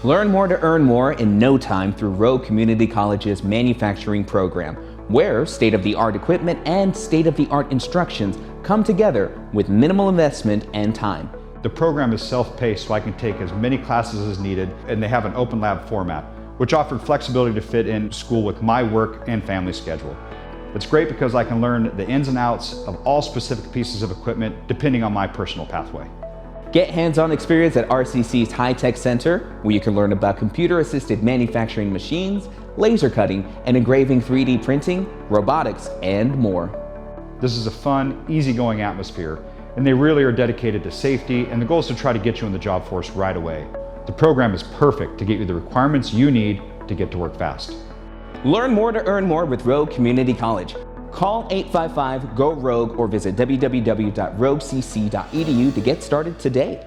Learn more to earn more in no time through Rogue Community College's manufacturing program, where state-of-the-art equipment and state-of-the-art instructions come together with minimal investment and time. The program is self-paced, so I can take as many classes as needed, and they have an open lab format, which offered flexibility to fit in school with my work and family schedule. It's great because I can learn the ins and outs of all specific pieces of equipment depending on my personal pathway. Get hands-on experience at RCC's High-Tech Center, where you can learn about computer-assisted manufacturing machines, laser cutting and engraving 3D printing, robotics, and more. This is a fun, easygoing atmosphere, and they really are dedicated to safety, and the goal is to try to get you in the job force right away. The program is perfect to get you the requirements you need to get to work fast. Learn more to earn more with Rogue Community College. Call 855-GO-ROGUE or visit www.roguecc.edu to get started today.